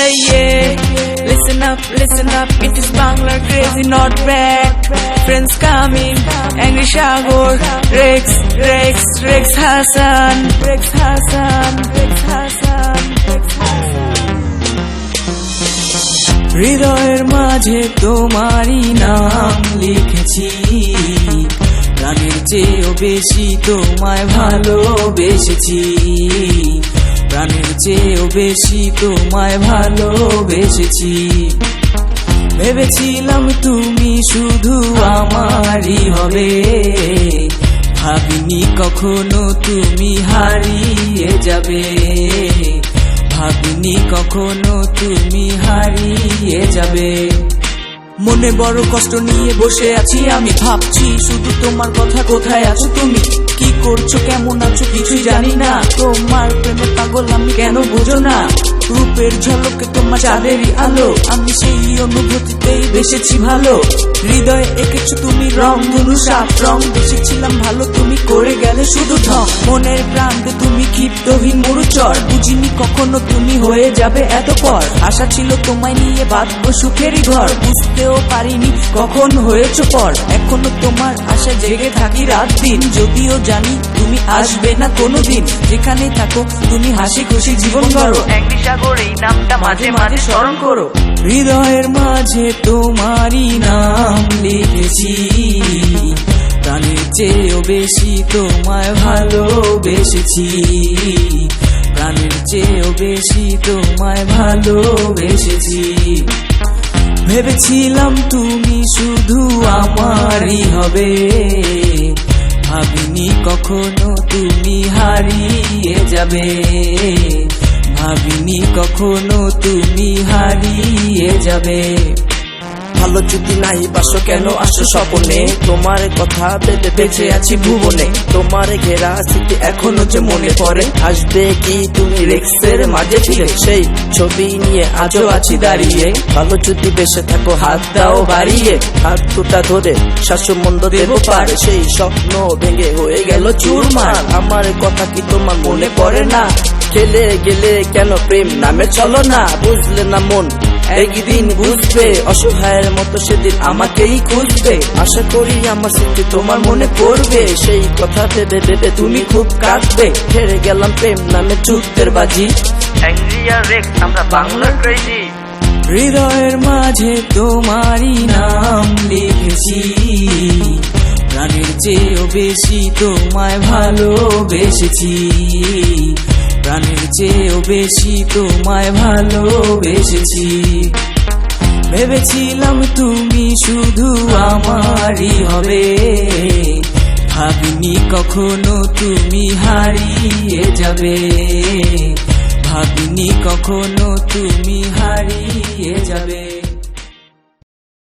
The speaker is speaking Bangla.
Hey yeah, listen up, it is Bangla crazy, not bad. Friends coming, Angry Shagor, Rex Hassan. হৃদয়ের মাঝে তোমারই নাম লিখেছি, প্রাণের চেয়েও বেশি তোমায় ভালোবেসেছি, প্রাণের চেয়েও বেশি তোমায় ভালোবেসেছি। ভেবেছিলাম তুমি শুধু আমারই হবে, ভাবিনি কখনো তুমি হারিয়ে যাবে, ভাবিনি কখনো তুমি হারিয়ে যাবে। মনে বড় কষ্ট নিয়ে বসে আছি আমি, ভাবছি শুধু তোমার কথা, কোথায় আছো তুমি, কি করছো, কেমন আছো কিছুই জানি না। তোমার প্রেমে পাগল আমি, কেন বোঝো না, রূপের ঝলকে তোমার চাঁদেরই আলো, আমি সেই অনুভূতিতেই বেসেছি ভালো। হৃদয়ে এঁকেছো তুমি রং ধনু সাত রং, বেসেছিলাম ভালো তুমি করে গেলে শুধু ঢং। মনের প্রান্তে তুমি ক্ষিপ্তহীন মরুচর, বুঝিনি কখনো তুমি হয়ে যাবে এত পর। আশা ছিল তোমায় নিয়ে বাঁধবো সুখেরই ঘর, বুঝতেও পারিনি কখন হয়েছো পর। এখনো তোমার আশা জেগে থাকি রাত দিন, যদিও জানি তুমি আসবে না কোনোদিন। যেখানে থাকো তুমি হাসি খুশি জীবন গড়ো, অ্যাংরি সাগর এই নামটা মাঝে মাঝে স্মরণ করো। হৃদয়ের মাঝে তোমারই নাম লিখেছি, প্রাণের চেয়েও বেশি তোমায় ভালোবেসেছি, প্রাণের চেয়েও বেশি তোমায় ভালোবেসেছি। ভেবেছিলাম তুমি শুধু আমারই হবে, ভাবিনি কখনো তুমি হারিয়ে যাবে, ভাবিনি কখনো তুমি হারিয়ে যাবে। ভালো যদি নাই বাসো কেন আসো স্বপনে, তোমার কথা ভেবে বেঁচে আছি ভুবনে। তোমার ঘেরা স্মৃতি এখনো যে মনে পড়ে, আসবে কি তুমি রেক্সের মাঝে ফিরে, সেই ছবি নিয়ে আজও আছি দাঁড়িয়ে। ভালো যদি বেঁচে থাকো হাত দাও বাড়িয়ে, হাত দুটা ধরে শাসমন্দ দেব পার, সেই স্বপ্ন ভেঙে হয়ে গেল চুরমার। আমার কথা কি তোমার মনে পড়ে না, খেলে গেলে কেন প্রেম নামে চলো না, বুঝলে না মন একদিন বুঝবে, অসহায়ের মতো সেদিন আমাকেই খুঁজবে। আশা করি আমার স্মৃতি তোমার মনে পড়বে, সেই কথা ভেবে ভেবে তুমি খুব কাঁদবে। হেরে গেলাম প্রেম নামে যুদ্ধের বাজি, অ্যাংরি আর রেক্স আমরা বাংলা ক্রেজি। হৃদয়ের মাঝে তোমারই নাম লিখেছি, প্রাণের চেয়েও বেশি তোমায় ভালোবেসেছি, প্রাণের চেয়েও বেশি তোমায় ভালোবেসেছি। ভেবেছিলাম তুমি শুধু আমারই হবে, ভাবিনি কখনো তুমি হারিয়ে যাবে, ভাবিনি কখনো তুমি হারিয়ে যাবে।